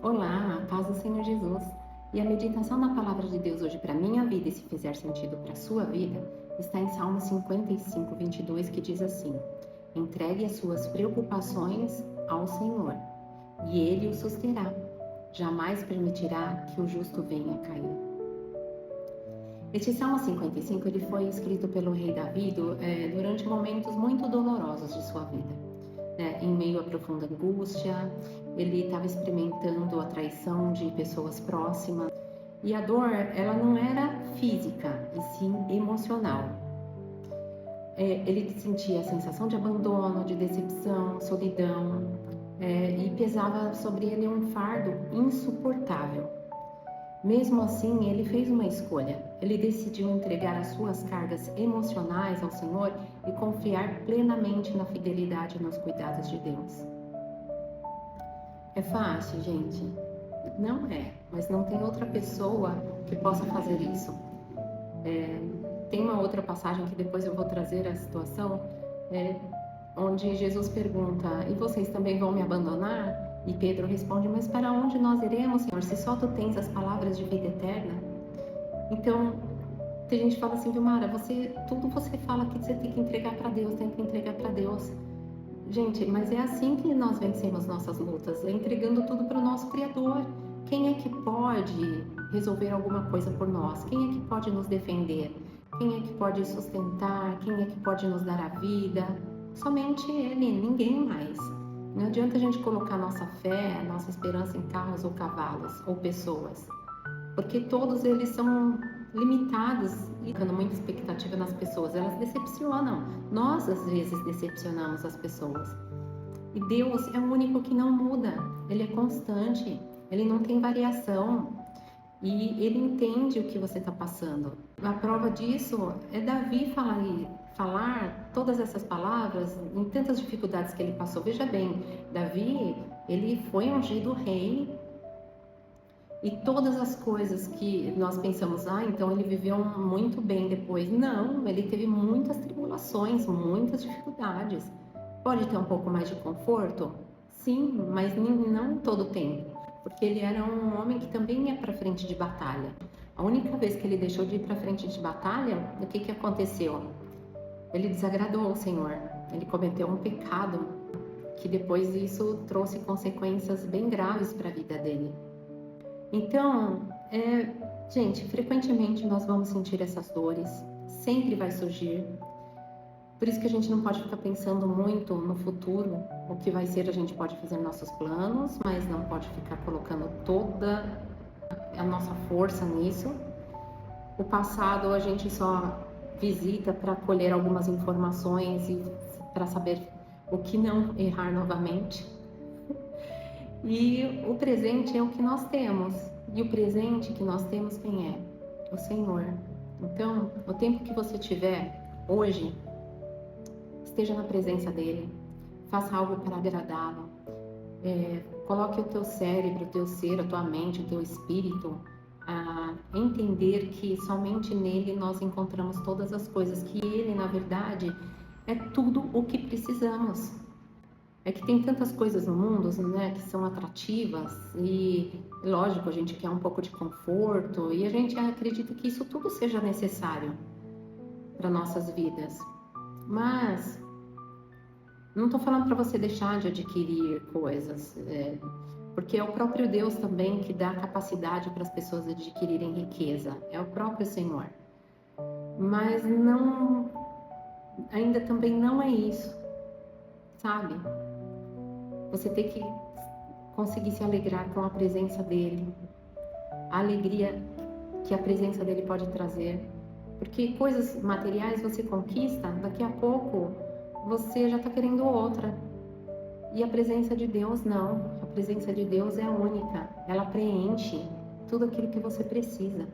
Olá, a paz do Senhor Jesus. E a meditação na palavra de Deus hoje para minha vida, e se fizer sentido para a sua vida, está em Salmo 55, 22, que diz assim: Entregue as suas preocupações ao Senhor, e Ele o susterá. Jamais permitirá que o justo venha a cair. Este Salmo 55 ele foi escrito pelo rei Davi durante momentos muito dolorosos de sua vida. Em meio à profunda angústia, ele estava experimentando a traição de pessoas próximas. E a dor, ela não era física, e sim emocional. Ele sentia a sensação de abandono, de decepção, solidão, e pesava sobre ele um fardo insuportável. Mesmo assim, ele fez uma escolha. Ele decidiu entregar as suas cargas emocionais ao Senhor e confiar plenamente na fidelidade e nos cuidados de Deus. É fácil, gente? Não é, mas não tem outra pessoa que possa fazer isso. Tem uma outra passagem que depois eu vou trazer a situação, onde Jesus pergunta: e vocês também vão me abandonar? E Pedro responde: mas para onde nós iremos, Senhor, se só tu tens as palavras de vida eterna? Então, tem gente que fala assim: Vilmara, tudo você fala que você tem que entregar para Deus, tem que entregar para Deus. Gente, mas é assim que nós vencemos nossas lutas, entregando tudo para o nosso Criador. Quem é que pode resolver alguma coisa por nós? Quem é que pode nos defender? Quem é que pode sustentar? Quem é que pode nos dar a vida? Somente Ele, ninguém mais. Não adianta a gente colocar nossa fé, nossa esperança em carros ou cavalos ou pessoas, porque todos eles são limitados e dando muita expectativa nas pessoas. Elas decepcionam. Nós, às vezes, decepcionamos as pessoas. E Deus é o único que não muda. Ele é constante. Ele não tem variação. E Ele entende o que você está passando. A prova disso é Davi falar todas essas palavras em tantas dificuldades que ele passou. Veja bem, Davi, ele foi ungido rei. E todas as coisas que nós pensamos, então ele viveu muito bem depois. Não, ele teve muitas tribulações, muitas dificuldades. Pode ter um pouco mais de conforto? Sim, mas não todo o tempo. Porque ele era um homem que também ia para frente de batalha. A única vez que ele deixou de ir para frente de batalha, o que aconteceu? Ele desagradou o Senhor. Ele cometeu um pecado que depois disso trouxe consequências bem graves para a vida dele. Então, gente, frequentemente nós vamos sentir essas dores, sempre vai surgir. Por isso que a gente não pode ficar pensando muito no futuro, o que vai ser. A gente pode fazer nossos planos, mas não pode ficar colocando toda a nossa força nisso. O passado a gente só visita para colher algumas informações e para saber o que não errar novamente. E o presente é o que nós temos. E o presente que nós temos, quem é? O Senhor. Então, o tempo que você tiver hoje, esteja na presença dEle. Faça algo para agradá-lo. Coloque o teu cérebro, o teu ser, a tua mente, o teu espírito a entender que somente nele nós encontramos todas as coisas. Que Ele, na verdade, é tudo o que precisamos. É que tem tantas coisas no mundo, né, que são atrativas e, lógico, a gente quer um pouco de conforto e a gente acredita que isso tudo seja necessário para nossas vidas. Mas não estou falando para você deixar de adquirir coisas, porque é o próprio Deus também que dá capacidade para as pessoas adquirirem riqueza. É o próprio Senhor. Mas não, ainda também não é isso, sabe? Você tem que conseguir se alegrar com a presença dEle, a alegria que a presença dEle pode trazer. Porque coisas materiais você conquista, daqui a pouco você já está querendo outra. E a presença de Deus não. A presença de Deus é única. Ela preenche tudo aquilo que você precisa.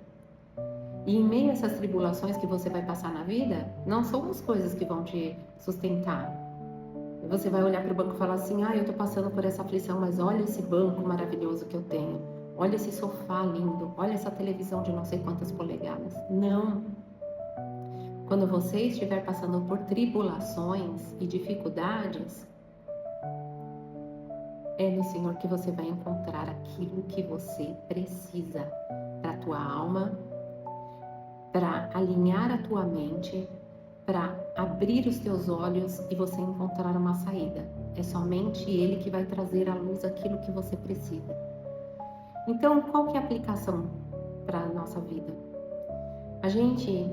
E em meio a essas tribulações que você vai passar na vida, não são as coisas que vão te sustentar. Você vai olhar para o banco e falar assim: eu estou passando por essa aflição, mas olha esse banco maravilhoso que eu tenho. Olha esse sofá lindo. Olha essa televisão de não sei quantas polegadas. Não. Quando você estiver passando por tribulações e dificuldades, É no Senhor que você vai encontrar aquilo que você precisa para a tua alma, para alinhar a tua mente, para abrir os teus olhos e você encontrar uma saída. É somente Ele que vai trazer à luz aquilo que você precisa. Então, qual que é a aplicação para a nossa vida? A gente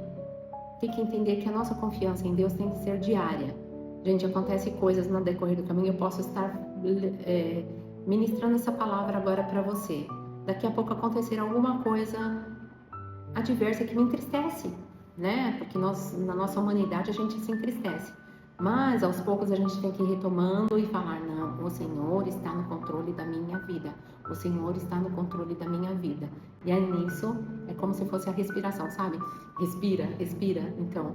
tem que entender que a nossa confiança em Deus tem que ser diária. Gente, acontece coisas no decorrer do caminho, eu posso estar ministrando essa palavra agora para você. Daqui a pouco acontecer alguma coisa adversa que me entristece, né? Porque na nossa humanidade a gente se entristece. Mas aos poucos a gente tem que ir retomando e falar, não, o Senhor está no controle da minha vida. O Senhor está no controle da minha vida. E aí nisso é como se fosse a respiração, sabe? Respira, respira. Então,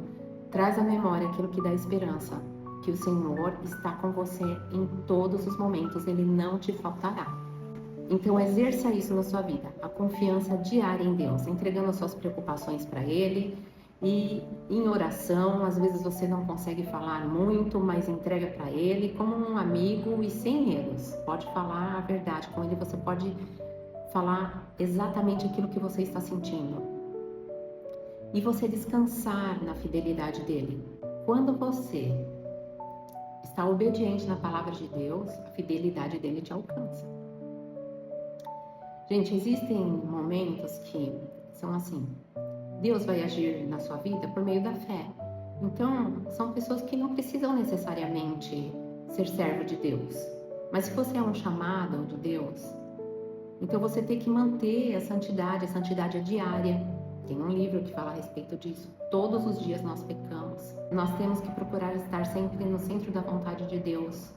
traz à memória aquilo que dá esperança. Que o Senhor está com você em todos os momentos. Ele não te faltará. Então, exerça isso na sua vida. A confiança diária em Deus. Entregando as suas preocupações para Ele. E em oração, às vezes você não consegue falar muito, mas entrega para Ele como um amigo e sem medos. Pode falar a verdade com Ele, você pode falar exatamente aquilo que você está sentindo. E você descansar na fidelidade dEle. Quando você está obediente na palavra de Deus, a fidelidade dEle te alcança. Gente, existem momentos que são assim. Deus vai agir na sua vida por meio da fé. Então, são pessoas que não precisam necessariamente ser servo de Deus. Mas se você é um chamado de Deus, então você tem que manter a santidade é diária. Tem um livro que fala a respeito disso. Todos os dias nós pecamos. Nós temos que procurar estar sempre no centro da vontade de Deus,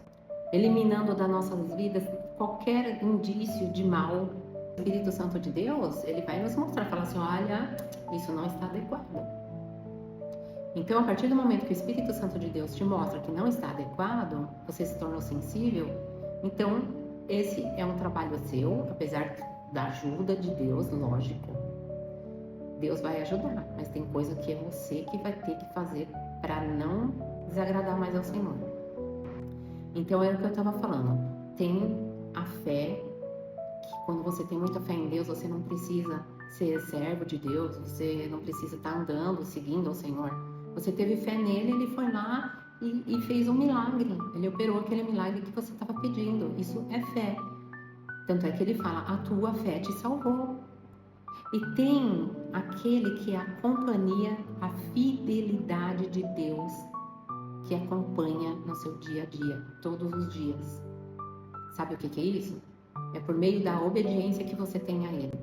eliminando das nossas vidas qualquer indício de mal. O Espírito Santo de Deus, ele vai nos mostrar, falar assim, olha, isso não está adequado. Então, a partir do momento que o Espírito Santo de Deus te mostra que não está adequado, você se tornou sensível, então esse é um trabalho seu, apesar da ajuda de Deus, lógico. Deus vai ajudar, mas tem coisa que é você que vai ter que fazer para não desagradar mais ao Senhor. Então, era o que eu estava falando. Tem a fé. Quando você tem muita fé em Deus, você não precisa ser servo de Deus, você não precisa estar andando, seguindo ao Senhor. Você teve fé nele, ele foi lá e fez um milagre. Ele operou aquele milagre que você estava pedindo. Isso é fé. Tanto é que ele fala, a tua fé te salvou. E tem aquele que é a companhia, a fidelidade de Deus, que acompanha no seu dia a dia, todos os dias. Sabe o que é isso? É por meio da obediência que você tem a Ele.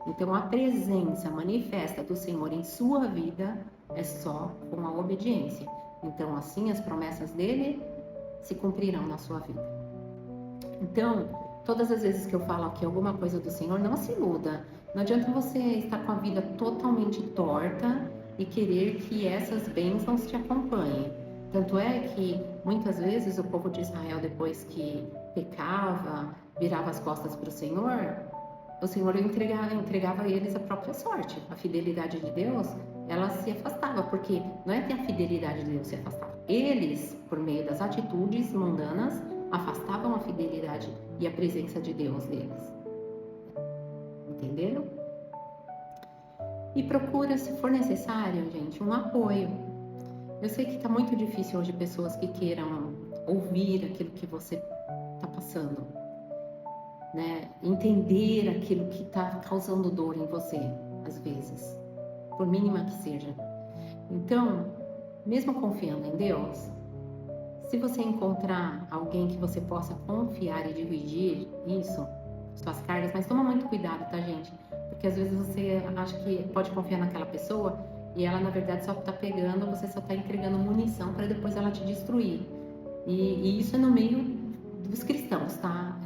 Então, a presença manifesta do Senhor em sua vida é só com a obediência. Então, assim, as promessas dEle se cumprirão na sua vida. Então, todas as vezes que eu falo aqui alguma coisa do Senhor, não se iluda. Não adianta você estar com a vida totalmente torta e querer que essas bênçãos te acompanhem. Tanto é que, muitas vezes, o povo de Israel, depois que pecava, virava as costas para o Senhor entregava a eles a própria sorte. A fidelidade de Deus, ela se afastava, porque não é que a fidelidade de Deus se afastava. Eles, por meio das atitudes mundanas, afastavam a fidelidade e a presença de Deus deles. Entenderam? E procura, se for necessário, gente, um apoio. Eu sei que está muito difícil hoje pessoas que queiram ouvir aquilo que você está passando, né? Entender aquilo que está causando dor em você, às vezes, por mínima que seja. Então, mesmo confiando em Deus, se você encontrar alguém que você possa confiar e dividir isso, suas cargas, mas toma muito cuidado, tá, gente? Porque às vezes você acha que pode confiar naquela pessoa e ela, na verdade, só está pegando, você só está entregando munição para depois ela te destruir. E isso é no meio dos cristãos, tá?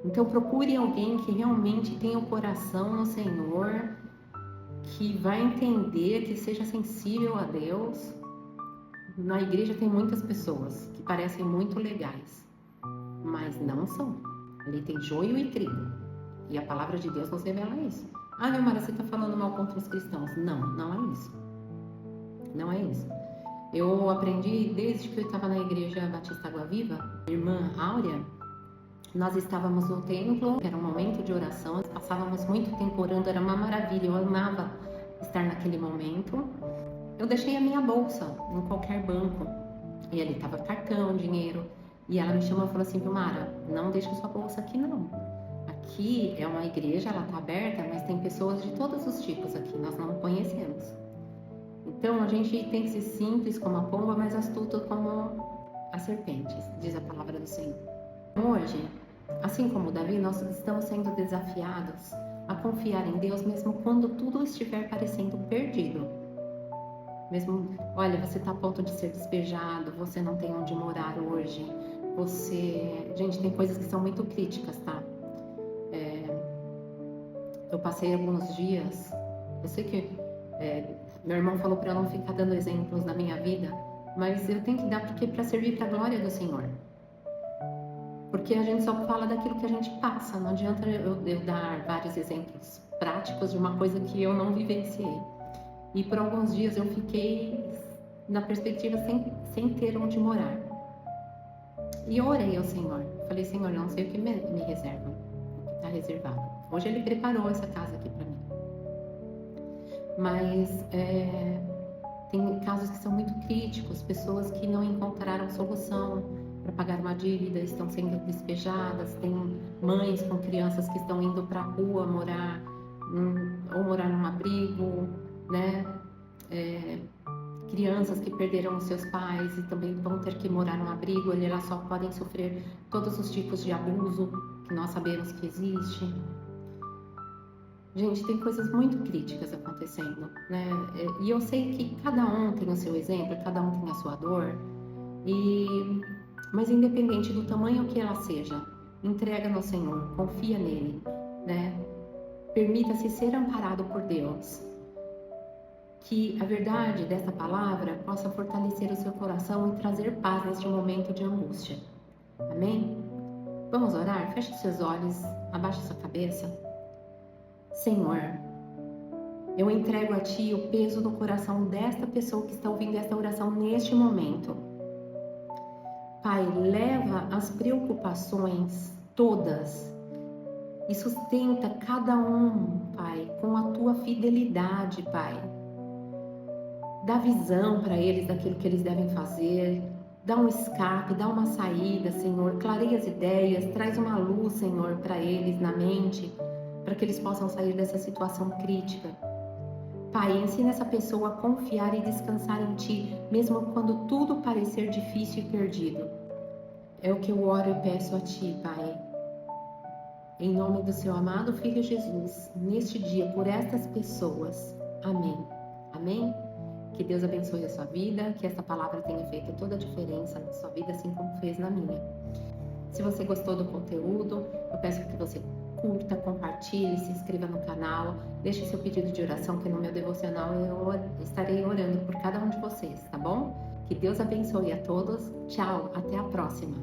Então, procure alguém que realmente tenha o coração no Senhor, que vai entender, que seja sensível a Deus. Na igreja tem muitas pessoas que parecem muito legais, mas não são. Ali tem joio e trigo. E a palavra de Deus nos revela isso. Ah, Vilmara, você está falando mal contra os cristãos. Não, não é isso. Não é isso. Eu aprendi desde que eu estava na igreja Batista Água Viva, a irmã Áurea, Nós estávamos no templo, era um momento de oração, passávamos muito tempo orando, era uma maravilha, eu amava estar naquele momento. Eu deixei a minha bolsa em qualquer banco, e ali estava cartão, dinheiro, e ela me chamou e falou assim: Vilmara, não deixa sua bolsa aqui não. Aqui é uma igreja, ela está aberta, mas tem pessoas de todos os tipos aqui, nós não conhecemos. Então a gente tem que ser simples como a pomba, mas astuto como as serpentes, diz a palavra do Senhor. Hoje, assim como Davi, nós estamos sendo desafiados a confiar em Deus mesmo quando tudo estiver parecendo perdido. Mesmo, olha, você está a ponto de ser despejado, você não tem onde morar hoje, Gente, tem coisas que são muito críticas, tá? Eu passei alguns dias, eu sei que meu irmão falou para eu não ficar dando exemplos da minha vida, mas eu tenho que dar porque para servir para a glória do Senhor. Porque a gente só fala daquilo que a gente passa, não adianta eu dar vários exemplos práticos de uma coisa que eu não vivenciei. E por alguns dias eu fiquei na perspectiva sem ter onde morar. E eu orei ao Senhor, falei: Senhor, não sei o que me reserva, o que está reservado. Hoje Ele preparou essa casa aqui para mim. Mas tem casos que são muito críticos, pessoas que não encontraram solução para pagar uma dívida, estão sendo despejadas, tem mães com crianças que estão indo para a rua morar, ou morar num abrigo, né? Crianças que perderam os seus pais e também vão ter que morar num abrigo, elas só podem sofrer todos os tipos de abuso que nós sabemos que existe. Gente, tem coisas muito críticas acontecendo, né? E eu sei que cada um tem o seu exemplo, cada um tem a sua dor, mas independente do tamanho que ela seja, entrega no Senhor, confia nele, né? Permita-se ser amparado por Deus. Que a verdade dessa palavra possa fortalecer o seu coração e trazer paz neste momento de angústia. Amém? Vamos orar? Feche os seus olhos, abaixe sua cabeça. Senhor, eu entrego a Ti o peso do coração desta pessoa que está ouvindo esta oração neste momento. Pai, leva as preocupações todas e sustenta cada um, Pai, com a Tua fidelidade, Pai. Dá visão para eles daquilo que eles devem fazer, dá um escape, dá uma saída, Senhor, clareia as ideias, traz uma luz, Senhor, para eles na mente, para que eles possam sair dessa situação crítica. Pai, ensina essa pessoa a confiar e descansar em Ti, mesmo quando tudo parecer difícil e perdido. É o que eu oro e peço a Ti, Pai. Em nome do Seu amado Filho Jesus, neste dia, por estas pessoas. Amém. Amém? Que Deus abençoe a sua vida, que essa palavra tenha feito toda a diferença na sua vida, assim como fez na minha. Se você gostou do conteúdo, eu peço que você curta, compartilhe, se inscreva no canal, deixe seu pedido de oração, que no meu devocional eu estarei orando por cada um de vocês, tá bom? Que Deus abençoe a todos. Tchau, até a próxima.